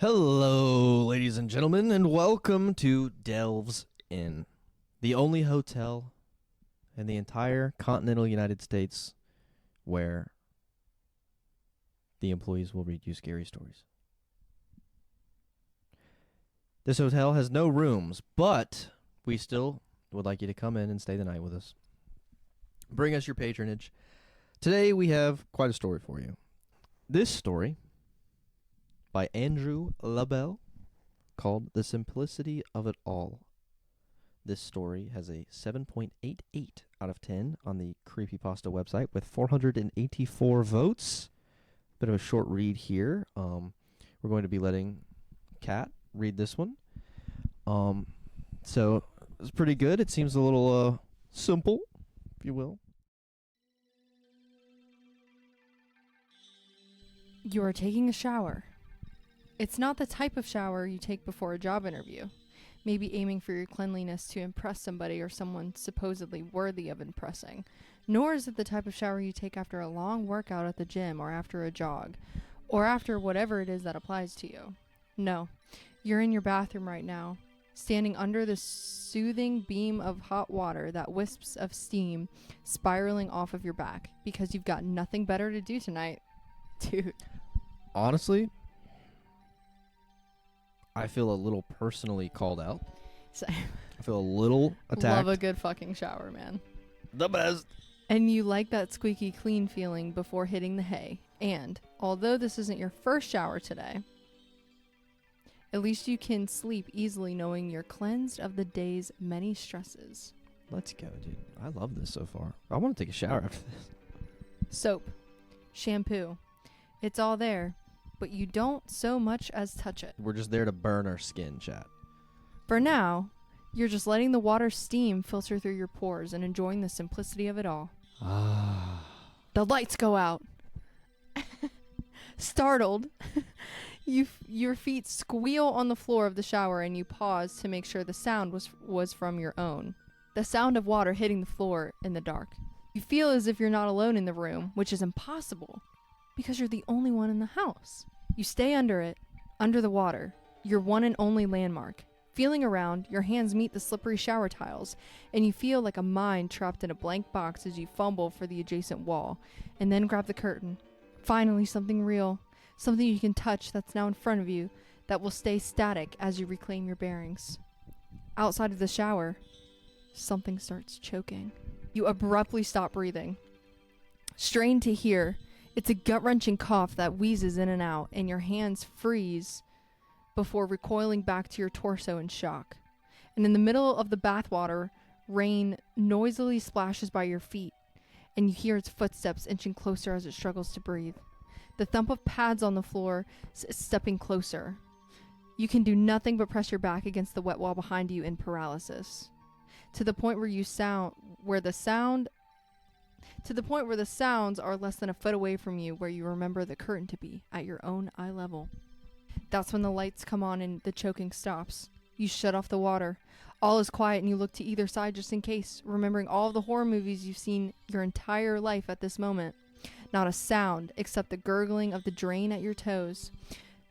Hello, ladies and gentlemen, and welcome to Delves Inn, the only hotel in the entire continental United States where the employees will read you scary stories. This hotel has no rooms, but we still would like you to come in and stay the night with us. Bring us your patronage. Today we have quite a story for you. This story by Andrew LaBelle, called The Simplicity of It All. This story has a 7.88 out of 10 on the Creepypasta website with 484 votes. Bit of a short read here. We're going to be letting Kat read this one. So it's pretty good. It seems a little simple, if you will. You are taking a shower. It's not the type of shower you take before a job interview, maybe aiming for your cleanliness to impress somebody or someone supposedly worthy of impressing. Nor is it the type of shower you take after a long workout at the gym or after a jog, or after whatever it is that applies to you. No, you're in your bathroom right now, standing under the soothing beam of hot water that wisps of steam spiraling off of your back because you've got nothing better to do tonight. Dude. Honestly, I feel a little personally called out. Same. I feel a little attacked. Love a good fucking shower, man. The best. And you like that squeaky clean feeling before hitting the hay. And although this isn't your first shower today, at least you can sleep easily knowing you're cleansed of the day's many stresses. Let's go, dude. I love this so far. I want to take a shower after this. Soap. Shampoo. It's all there, but you don't so much as touch it. We're just there to burn our skin, chat. For now, you're just letting the water steam filter through your pores and enjoying the simplicity of it all. The lights go out. Startled, your feet squeal on the floor of the shower and you pause to make sure the sound was from your own. The sound of water hitting the floor in the dark. You feel as if you're not alone in the room, which is impossible because you're the only one in the house. You stay under it, under the water, your one and only landmark. Feeling around, your hands meet the slippery shower tiles, and you feel like a mind trapped in a blank box as you fumble for the adjacent wall, and then grab the curtain. Finally, something real, something you can touch that's now in front of you, that will stay static as you reclaim your bearings. Outside of the shower, something starts choking. You abruptly stop breathing. Strained to hear, it's a gut-wrenching cough that wheezes in and out, and your hands freeze before recoiling back to your torso in shock. And in the middle of the bathwater, rain noisily splashes by your feet, and you hear its footsteps inching closer as it struggles to breathe. The thump of pads on the floor stepping closer. You can do nothing but press your back against the wet wall behind you in paralysis, to the point where the sounds are less than a foot away from you, where you remember the curtain to be at your own eye level. That's when the lights come on and the choking stops. You shut off the water. All is quiet and you look to either side just in case, remembering all of the horror movies you've seen your entire life at this moment. Not a sound except the gurgling of the drain at your toes,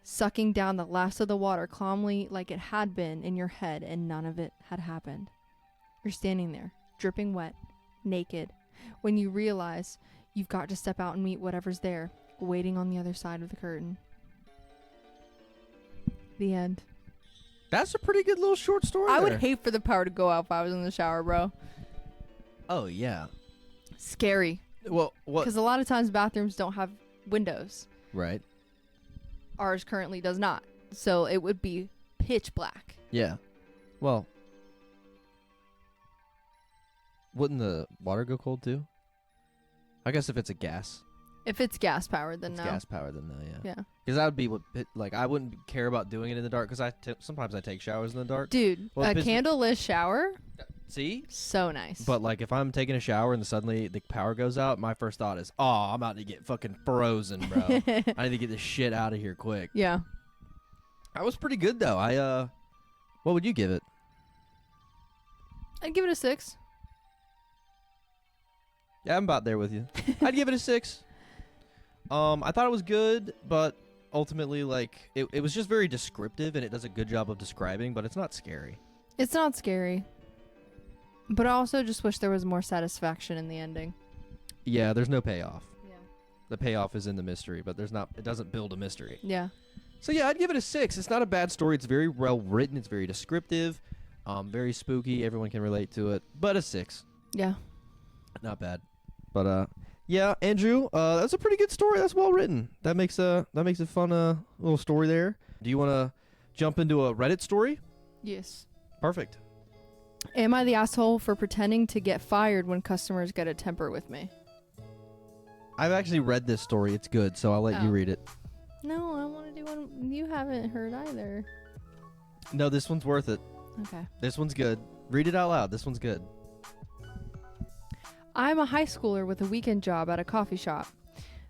sucking down the last of the water calmly like it had been in your head, and none of it had happened. You're standing there, dripping wet, naked, when you realize you've got to step out and meet whatever's there, waiting on the other side of the curtain. The end. That's a pretty good little short story. I would hate for the power to go out if I was in the shower, bro. Oh, yeah. Scary. Well, what? Because a lot of times bathrooms don't have windows. Right. Ours currently does not. So it would be pitch black. Yeah. Well, wouldn't the water go cold too? I guess if it's a gas. If it's gas powered, then no. Gas powered, then no, yeah. Yeah. Because that would be what, like, I wouldn't care about doing it in the dark because sometimes I take showers in the dark. Dude, Well, a candleless shower? See? So nice. But, like, if I'm taking a shower and suddenly the power goes out, my first thought is, oh, I'm about to get fucking frozen, bro. I need to get this shit out of here quick. Yeah. That was pretty good, though. What would you give it? I'd give it a 6. Yeah, I'm about there with you. I'd give it a 6. I thought it was good, but ultimately, like, it was just very descriptive, and it does a good job of describing, but it's not scary. It's not scary. But I also just wish there was more satisfaction in the ending. Yeah, there's no payoff. Yeah. The payoff is in the mystery, but there's not. It doesn't build a mystery. Yeah. So yeah, I'd give it a 6. It's not a bad story. It's very well written. It's very descriptive, very spooky. Everyone can relate to it. But a 6. Yeah. Not bad. But yeah, Andrew, that's a pretty good story. That's well written. That makes a fun little story there. Do you want to jump into a Reddit story? Yes. Perfect. Am I the asshole for pretending to get fired when customers get a temper with me? I've actually read this story. It's good, so I'll let you read it. No, I want to do one you haven't heard either. No, this one's worth it. Okay. This one's good. Read it out loud. This one's good. I'm a high schooler with a weekend job at a coffee shop.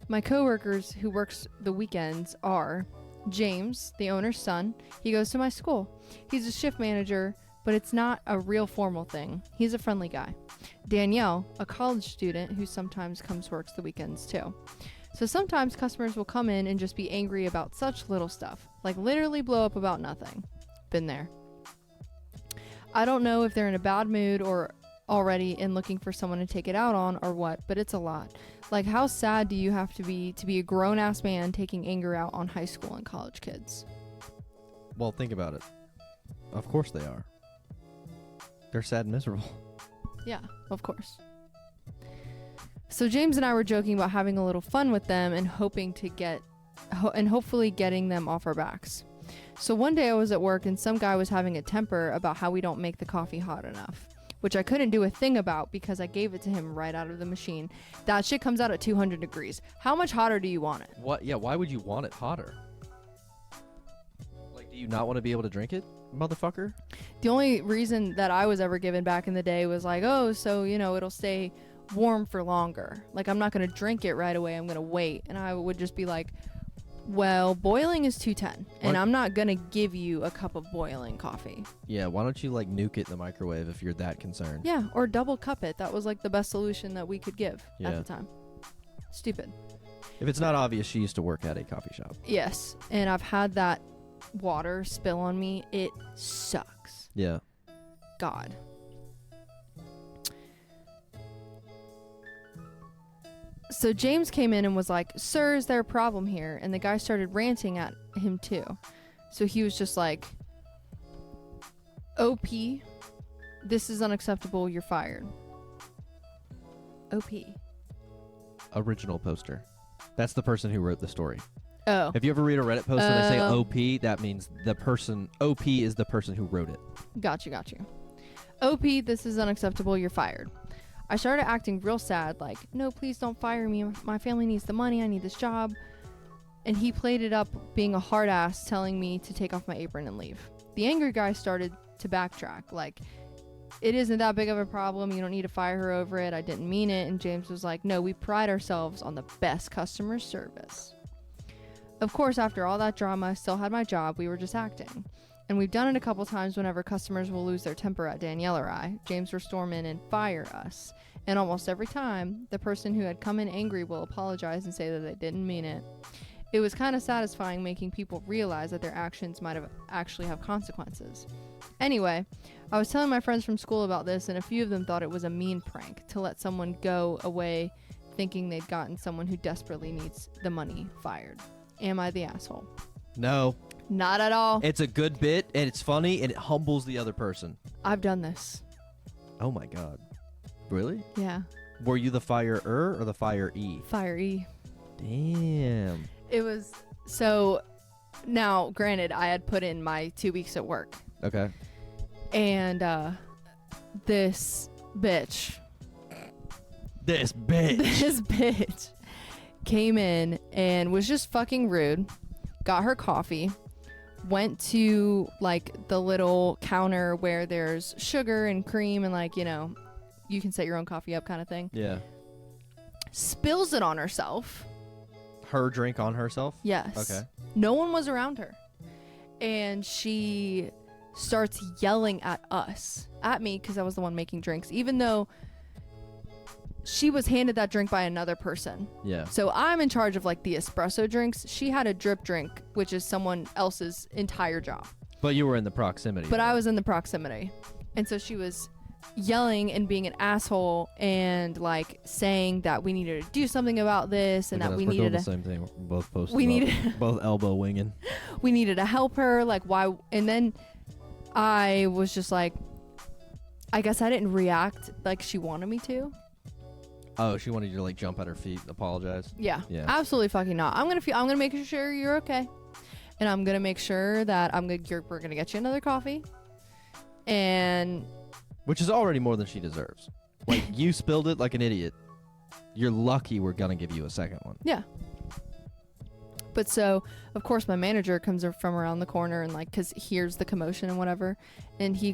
My coworkers who works the weekends are James, the owner's son. He goes to my school. He's a shift manager, but it's not a real formal thing. He's a friendly guy. Danielle, a college student who sometimes works the weekends too. So sometimes customers will come in and just be angry about such little stuff, like literally blow up about nothing. Been there. I don't know if they're in a bad mood or already and looking for someone to take it out on or what, but it's a lot. Like, how sad do you have to be a grown-ass man taking anger out on high school and college kids? Well, think about it. Of course they are. They're sad and miserable. Yeah, of course. So James and I were joking about having a little fun with them and hoping to hopefully getting them off our backs. So one day I was at work and some guy was having a temper about how we don't make the coffee hot enough, which I couldn't do a thing about because I gave it to him right out of the machine. That shit comes out at 200 degrees. How much hotter do you want it? What? Yeah, why would you want it hotter? Like, do you not want to be able to drink it, motherfucker? The only reason that I was ever given back in the day was like, oh, so, it'll stay warm for longer. Like, I'm not going to drink it right away. I'm going to wait. And I would just be like, well, boiling is 210, and I'm not going to give you a cup of boiling coffee. Yeah, why don't you, like, nuke it in the microwave if you're that concerned? Yeah, or double cup it. That was, like, the best solution that we could give at Yeah. the time. Stupid. If it's not obvious, she used to work at a coffee shop. Yes, and I've had that water spill on me. It sucks. Yeah. God. So James came in and was like, sir, is there a problem here? And the guy started ranting at him too. So he was just like, OP, this is unacceptable, you're fired. OP. Original poster. That's the person who wrote the story. Oh. If you ever read a Reddit post and they say OP, that means the person, OP is the person who wrote it. Got you. OP, this is unacceptable, you're fired. I started acting real sad, like, no, please don't fire me. My family needs the money. I need this job. And he played it up being a hard ass, telling me to take off my apron and leave. The angry guy started to backtrack, like, it isn't that big of a problem. You don't need to fire her over it. I didn't mean it. And James was like, no, we pride ourselves on the best customer service. Of course, after all that drama, I still had my job. We were just acting. And we've done it a couple times whenever customers will lose their temper at Danielle or I. James will storm in and fire us. And almost every time, the person who had come in angry will apologize and say that they didn't mean it. It was kind of satisfying making people realize that their actions might have actually have consequences. Anyway, I was telling my friends from school about this, and a few of them thought it was a mean prank to let someone go away thinking they'd gotten someone who desperately needs the money fired. Am I the asshole? No. Not at all. It's a good bit, and it's funny, and it humbles the other person. I've done this. Oh my god. Really? Yeah. Were you the firer or the fire-e? Fire-e. Damn. It was, so, now, granted, I had put in my 2 weeks at work. Okay. And, this bitch. This bitch came in and was just fucking rude. Got her coffee. Went to, like, the little counter where there's sugar and cream and, like, you can set your own coffee up kind of thing. Yeah. Spills it on herself. Her drink on herself? Yes. Okay. No one was around her. And she starts yelling at me, because I was the one making drinks, even though she was handed that drink by another person. Yeah. So I'm in charge of like the espresso drinks. She had a drip drink, which is someone else's entire job. But you were in the proximity. But I was in the proximity. And so she was yelling and being an asshole and like saying that we needed to do something about this and that we needed the to same thing. We're both posted. we up. needed both elbow winging. we needed to help her, like why. And then I was just like, I guess I didn't react like she wanted me to. Oh, she wanted you to like jump at her feet, apologize. Yeah. Yeah. Absolutely fucking not. I'm gonna make sure you're okay, and I'm gonna make sure that we're gonna get you another coffee, and Which is already more than she deserves. Like, you spilled it like an idiot. You're lucky we're gonna give you a second one. yeah. But so, of course, my manager comes from around the corner and like, cause hears the commotion and whatever, and he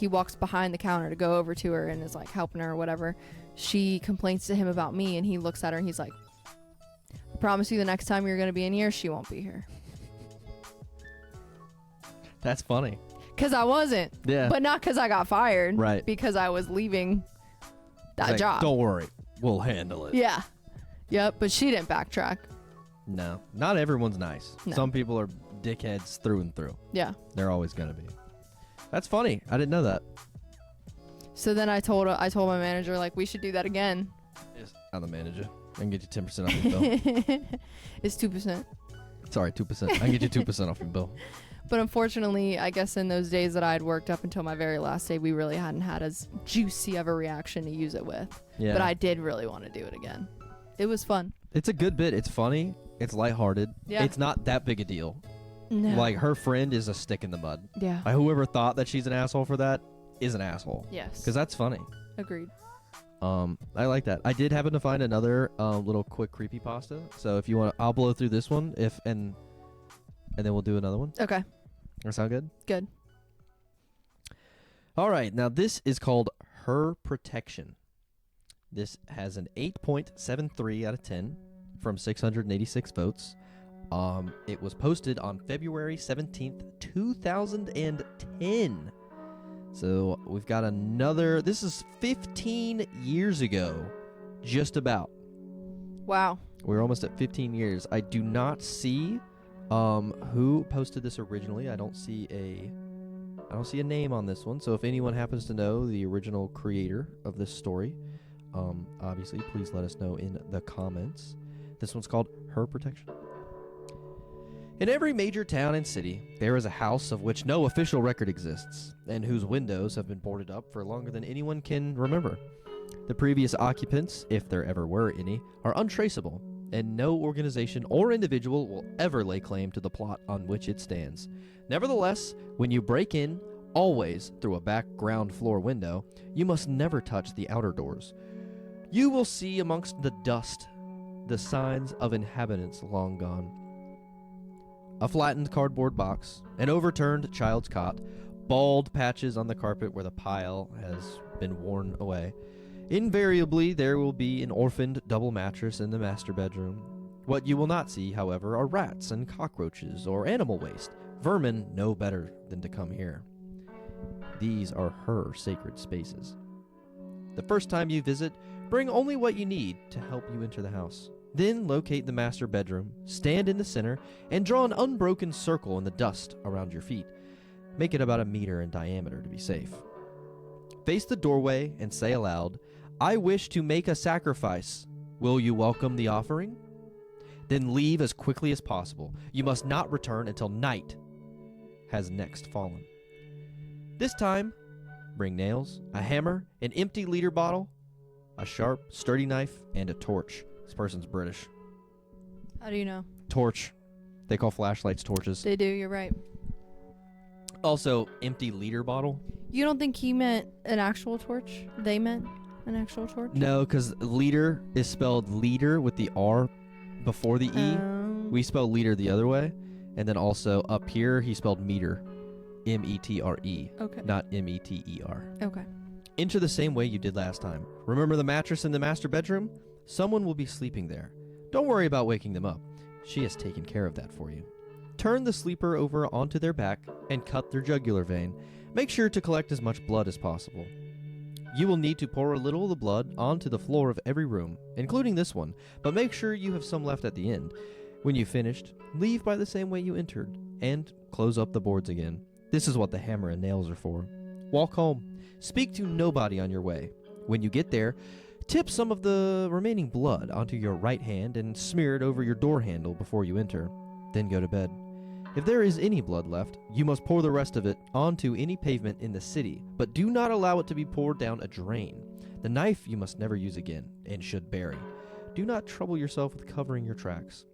walks behind the counter to go over to her and is like helping her or whatever. She complains to him about me, and he looks at her and he's like, I promise you the next time you're gonna be in here, she won't be here. That's funny. Cause I wasn't. Yeah. But not cause I got fired. Right. Because I was leaving that Like, job. Don't worry. We'll handle it. Yeah. Yep. But she didn't backtrack. No. Not everyone's nice. No. Some people are dickheads through and through. Yeah. They're always gonna be. That's funny. I didn't know that. So then I told my manager, like, we should do that again. Yes. I'm the manager. I can get you 10% off your bill. It's 2%. Sorry, 2%. I can get you 2% off your bill. But unfortunately, I guess in those days that I had worked up until my very last day, we really hadn't had as juicy of a reaction to use it with. Yeah. But I did really want to do it again. It was fun. It's a good bit. It's funny. It's lighthearted. Yeah. It's not that big a deal. No. Like, her friend is a stick in the mud. Yeah. Whoever thought that she's an asshole for that is an asshole. Yes. Because that's funny. Agreed. I like that. I did happen to find another little quick creepypasta. So if you want, I'll blow through this one and then we'll do another one. Okay. That sound good? Good. All right. Now this is called Her Protection. This has an 8.73 out of 10 from 686 votes. It was posted on February 17th, 2010. So we've got another. This is 15 years ago, just about. Wow. We're almost at 15 years. I do not see who posted this originally. I don't see a name on this one. So if anyone happens to know the original creator of this story, obviously please let us know in the comments. This one's called Her Protection. In every major town and city, there is a house of which no official record exists, and whose windows have been boarded up for longer than anyone can remember. The previous occupants, if there ever were any, are untraceable, and no organization or individual will ever lay claim to the plot on which it stands. Nevertheless, when you break in, always through a back ground floor window, you must never touch the outer doors. You will see amongst the dust the signs of inhabitants long gone. A flattened cardboard box, an overturned child's cot, bald patches on the carpet where the pile has been worn away. Invariably, there will be an orphaned double mattress in the master bedroom. What you will not see, however, are rats and cockroaches or animal waste. Vermin know better than to come here. These are her sacred spaces. The first time you visit, bring only what you need to help you enter the house. Then locate the master bedroom, stand in the center, and draw an unbroken circle in the dust around your feet. Make it about 1 meter in diameter to be safe. Face the doorway and say aloud, "I wish to make a sacrifice. Will you welcome the offering?" Then leave as quickly as possible. You must not return until night has next fallen. This time, bring nails, a hammer, an empty liter bottle, a sharp, sturdy knife, and a torch. This person's British. How do you know? Torch. They call flashlights torches. They do, you're right. Also, empty liter bottle. You don't think he meant an actual torch? They meant an actual torch? No, because liter is spelled liter with the R before the E. We spell liter the other way. And then also up here, he spelled meter. M-E-T-R-E. Okay. Not M-E-T-E-R. Okay. Enter the same way you did last time. Remember the mattress in the master bedroom? Someone will be sleeping there. Don't worry about waking them up. She has taken care of that for you. Turn the sleeper over onto their back and cut their jugular vein. Make sure to collect as much blood as possible. You will need to pour a little of the blood onto the floor of every room, including this one, but make sure you have some left at the end. When you've finished, leave by the same way you entered, and close up the boards again. This is what the hammer and nails are for. Walk home. Speak to nobody on your way. When you get there, tip some of the remaining blood onto your right hand and smear it over your door handle before you enter. Then go to bed. If there is any blood left, you must pour the rest of it onto any pavement in the city, but do not allow it to be poured down a drain. The knife you must never use again, and should bury. Do not trouble yourself with covering your tracks.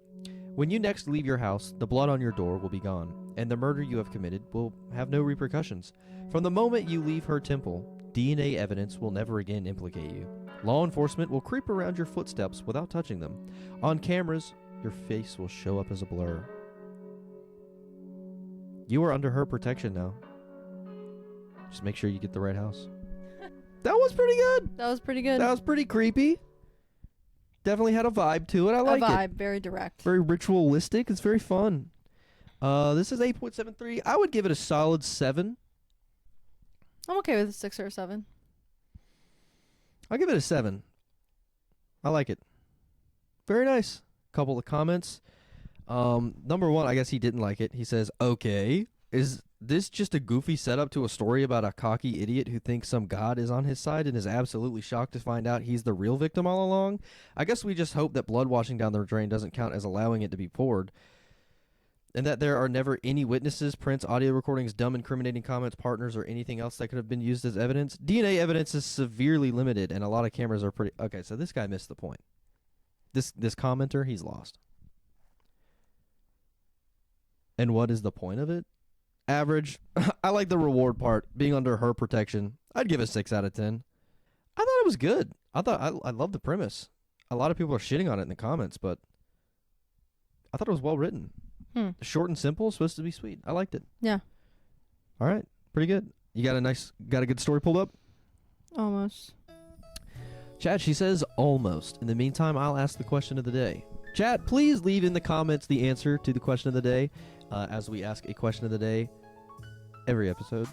When you next leave your house, the blood on your door will be gone, and the murder you have committed will have no repercussions. From the moment you leave her temple, DNA evidence will never again implicate you. Law enforcement will creep around your footsteps without touching them. On cameras, your face will show up as a blur. You are under her protection now. Just make sure you get the right house. That was pretty good. That was pretty good. That was pretty creepy. Definitely had a vibe to it. I like it. A vibe, very direct. Very ritualistic. It's very fun. This is 8.73. I would give it a solid 7. I'm okay with a 6 or a 7. I'll give it a 7. I like it. Very nice. Couple of comments. Number one, I guess he didn't like it. He says, okay, is this just a goofy setup to a story about a cocky idiot who thinks some god is on his side and is absolutely shocked to find out he's the real victim all along? I guess we just hope that blood washing down the drain doesn't count as allowing it to be poured, and that there are never any witnesses, prints, audio recordings, dumb incriminating comments, partners, or anything else that could have been used as evidence. DNA evidence is severely limited, and a lot of cameras are pretty... Okay, so this guy missed the point. This commenter, he's lost. And what is the point of it? Average. I like the reward part, being under her protection. I'd give it a 6 out of 10. I thought it was good. I love the premise. A lot of people are shitting on it in the comments, but I thought it was well written. Short and simple, supposed to be sweet. I liked it. Yeah. All right, pretty good. You got a good story pulled up? Almost. Chat, she says almost. In the meantime, I'll ask the question of the day. Chat, please leave in the comments the answer to the question of the day, as we ask a question of the day every episode.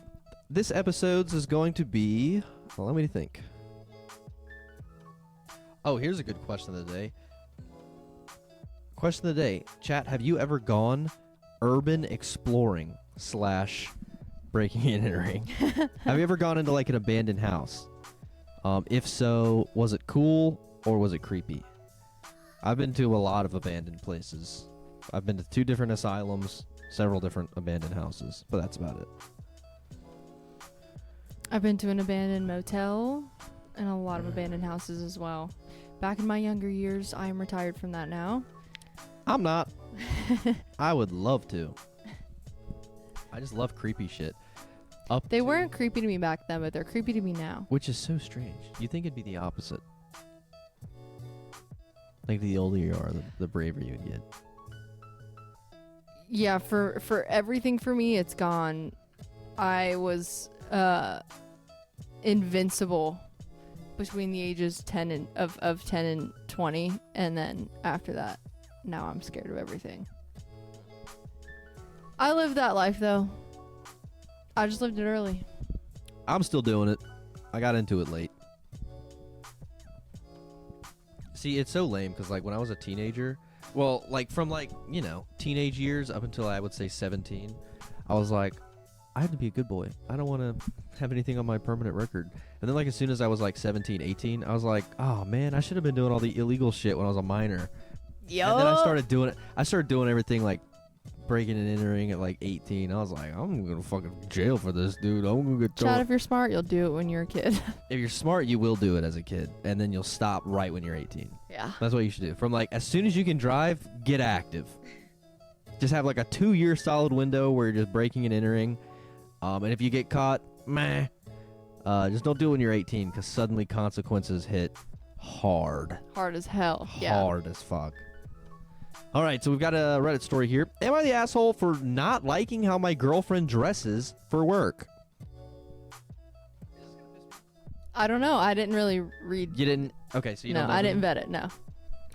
This episode's is going to be... Well, let me think. Oh, here's a good question of the day. Question of the day. Chat, have you ever gone urban exploring / breaking and entering? Have you ever gone into like an abandoned house? If so, was it cool or was it creepy? I've been to a lot of abandoned places. I've been to 2 different asylums, several different abandoned houses, but that's about it. I've been to an abandoned motel and a lot of abandoned houses as well. Back in my younger years, I am retired from that now. I'm not. I would love to. I just love creepy shit. They weren't creepy to me back then, but they're creepy to me now. Which is so strange. You think it'd be the opposite. Like the older you are, the braver you would get. Yeah, for everything for me, it's gone. I was invincible between the ages 10 and 20, and then after that, now I'm scared of everything. I lived that life though. I just lived it early. I'm still doing it. I got into it late. See, it's so lame because like when I was a teenager, well, like from like, you know, teenage years up until I would say 17, I was like, I have to be a good boy. I don't want to have anything on my permanent record. And then like as soon as I was like 17, 18, I was like, oh man, I should have been doing all the illegal shit when I was a minor. Yo. And then I started doing it. I started doing everything like breaking and entering at like 18. I was like, I'm gonna fucking jail for this, dude. I'm gonna get Chad, if you're smart, you'll do it when you're a kid. If you're smart, you will do it as a kid, and then you'll stop right when you're 18. Yeah. That's what you should do. From like as soon as you can drive, get active. Just have like a 2-year solid window where you're just breaking and entering. And if you get caught, meh. Just don't do it when you're 18, because suddenly consequences hit hard. Hard as hell. Yeah. Hard as fuck. All right, so we've got a Reddit story here. Am I the asshole for not liking how my girlfriend dresses for work? I don't know. I didn't really read. You didn't? Okay, so you don't know. No, I didn't vet it. No.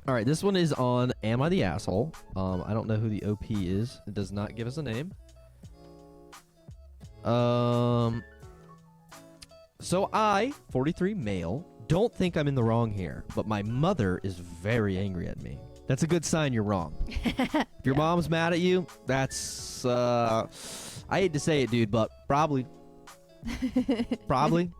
All right, this one is on Am I the Asshole? I don't know who the OP is. It does not give us a name. So I, 43 male, don't think I'm in the wrong here, but my mother is very angry at me. That's a good sign you're wrong. If your mom's mad at you, that's, I hate to say it, dude, but probably. Probably.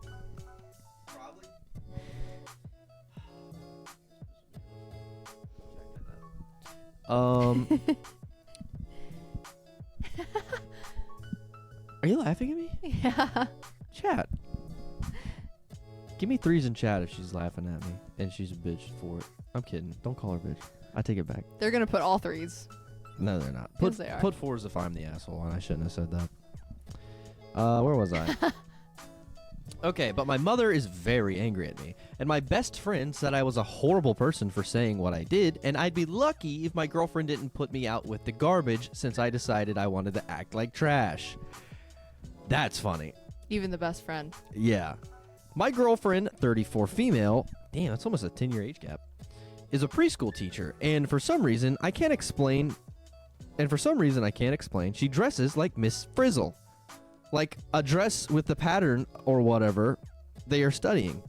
Are you laughing at me? Yeah. Chat. Give me threes in chat if she's laughing at me and she's a bitch for it. I'm kidding. Don't call her bitch. I take it back. They're going to put all threes. No, they're not. Yes, they are. Put fours if I'm the asshole, and I shouldn't have said that. Where was I? Okay, but my mother is very angry at me, and my best friend said I was a horrible person for saying what I did, and I'd be lucky if my girlfriend didn't put me out with the garbage since I decided I wanted to act like trash. That's funny. Even the best friend. Yeah. My girlfriend, 34 female, damn, that's almost a 10-year age gap, is a preschool teacher, and for some reason I can't explain, she dresses like Miss Frizzle. Like a dress with the pattern or whatever they are studying.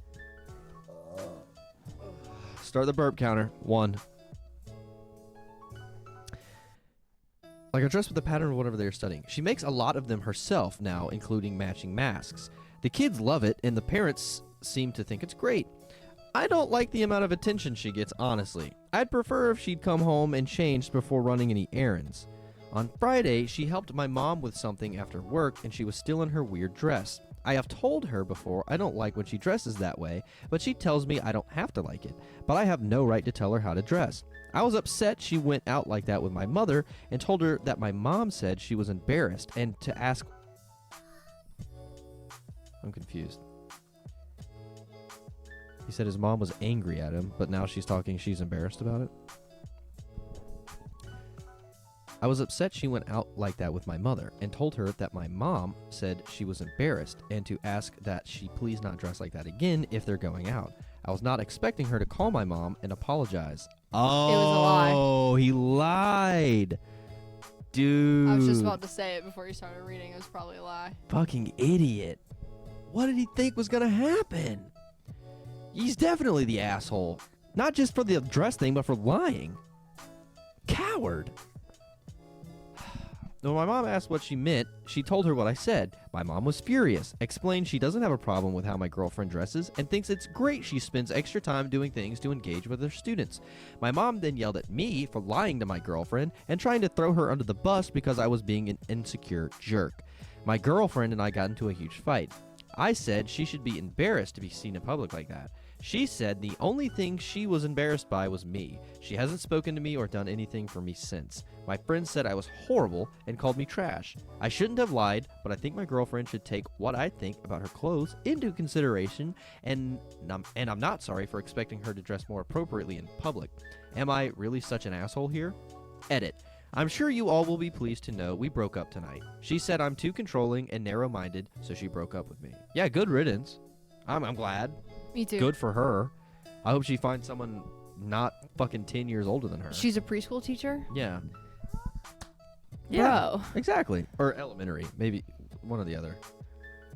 Start the burp counter. 1. Like a dress with the pattern or whatever they are studying. She makes a lot of them herself now, including matching masks. The kids love it, and the parents seem to think it's great. I don't like the amount of attention she gets, honestly. I'd prefer if she'd come home and changed before running any errands. On Friday, she helped my mom with something after work, and she was still in her weird dress. I have told her before I don't like when she dresses that way, but she tells me I don't have to like it. But I have no right to tell her how to dress. I was upset she went out like that with my mother and told her that my mom said she was embarrassed and to ask... I'm confused. He said his mom was angry at him, but now she's talking she's embarrassed about it. I was upset she went out like that with my mother and told her that my mom said she was embarrassed and to ask that she please not dress like that again if they're going out. I was not expecting her to call my mom and apologize. Oh, It was a lie. Oh, he lied. Dude. I was just about to say it before you started reading. It was probably a lie. Fucking idiot. What did he think was going to happen? He's definitely the asshole. Not just for the dress thing, but for lying. Coward. When my mom asked what she meant, she told her what I said. My mom was furious, explained she doesn't have a problem with how my girlfriend dresses, and thinks it's great she spends extra time doing things to engage with her students. My mom then yelled at me for lying to my girlfriend and trying to throw her under the bus because I was being an insecure jerk. My girlfriend and I got into a huge fight. I said she should be embarrassed to be seen in public like that. She said the only thing she was embarrassed by was me. She hasn't spoken to me or done anything for me since. My friend said I was horrible and called me trash. I shouldn't have lied, but I think my girlfriend should take what I think about her clothes into consideration, and I'm not sorry for expecting her to dress more appropriately in public. Am I really such an asshole here? Edit. I'm sure you all will be pleased to know we broke up tonight. She said I'm too controlling and narrow-minded, so she broke up with me. Yeah, good riddance. I'm glad. Me too. Good for her. I hope she finds someone not fucking 10 years older than her. She's a preschool teacher? Yeah. Bro. Exactly. Or elementary. Maybe one or the other.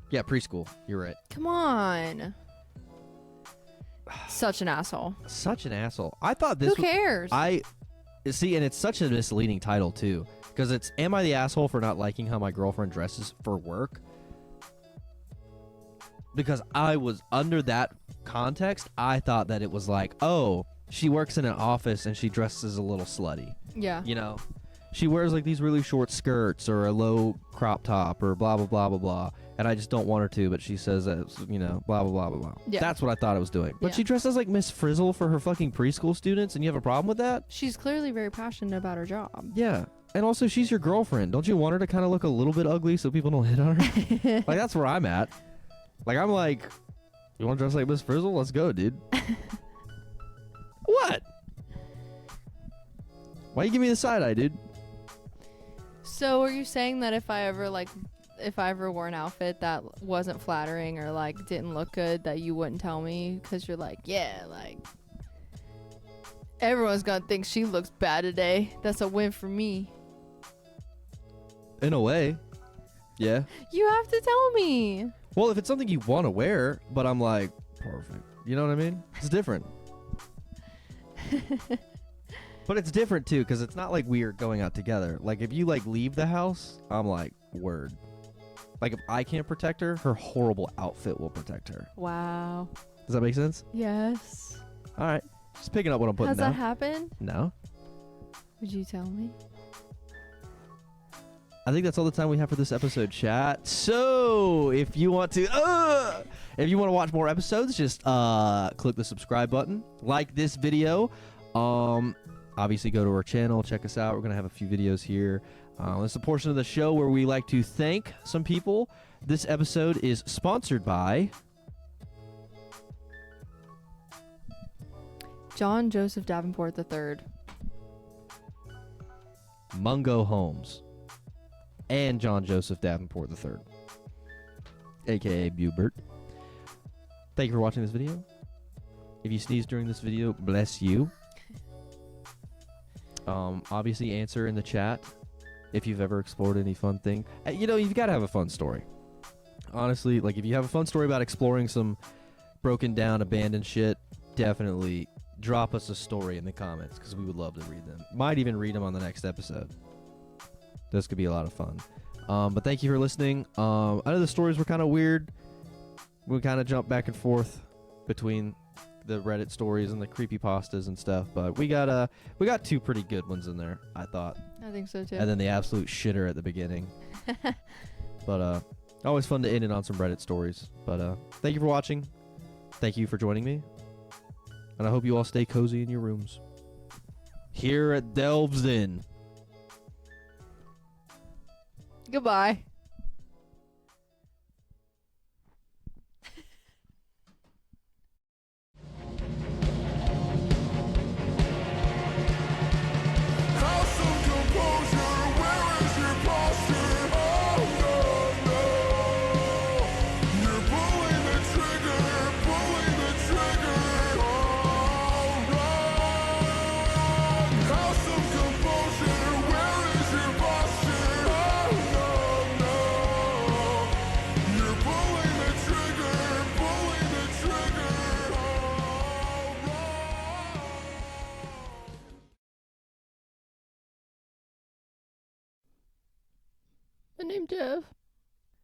Yeah, preschool. You're right. Come on. Such an asshole. Such an asshole. I thought this Who cares? See, and it's such a misleading title, too. Because it's, am I the asshole for not liking how my girlfriend dresses for work? Because I was under that context, I thought that it was like, oh, she works in an office and she dresses a little slutty. Yeah. You know? She wears like these really short skirts or a low crop top or blah, blah, blah, blah, blah. And I just don't want her to, but she says that, you know, blah, blah, blah, blah, blah. Yeah. That's what I thought it was doing. But Yeah. she dresses like Miss Frizzle for her fucking preschool students, and you have a problem with that? She's clearly very passionate about her job. Yeah. And also, she's your girlfriend. Don't you want her to kind of look a little bit ugly so people don't hit on her? Like, that's where I'm at. Like, I'm like, you want to dress like Miss Frizzle? Let's go, dude. What? Why you give me the side eye, dude? So are you saying that if I ever wore an outfit that wasn't flattering or like didn't look good, that you wouldn't tell me because you're like, yeah, like everyone's gonna think she looks bad today. That's a win for me. In a way. Yeah. You have to tell me. Well, if it's something you want to wear, but I'm like, perfect. You know what I mean? It's different. But it's different too, because it's not like we are going out together. Like if you like leave the house, I'm like, word. Like if I can't protect her, her horrible outfit will protect her. Wow. Does that make sense? Yes. All right. Just picking up what I'm putting Has down. that happened? No. Would you tell me? I think that's all the time we have for this episode, chat. So if you want to watch more episodes, just click the subscribe button, like this video. Obviously go to our channel, check us out. We're gonna have a few videos here. This is a portion of the show where we like to thank some people. This episode is sponsored by John Joseph Davenport III. Mungo Holmes and John Joseph Davenport III, aka Bubert. Thank you for watching this video. If you sneeze during this video, bless you. Obviously answer in the chat if you've ever explored any fun thing. You know, you've got to have a fun story. Honestly, like if you have a fun story about exploring some broken down, abandoned shit, definitely drop us a story in the comments because we would love to read them. Might even read them on the next episode. This could be a lot of fun. But thank you for listening. I know the stories were kind of weird. We kind of jumped back and forth between the Reddit stories and the creepypastas and stuff, but we got two pretty good ones in there, I thought. I think so too. And then the absolute shitter at the beginning. But always fun to end it on some Reddit stories. But thank you for watching. Thank you for joining me. And I hope you all stay cozy in your rooms. Here at Delves In. Goodbye. My name's Jeff.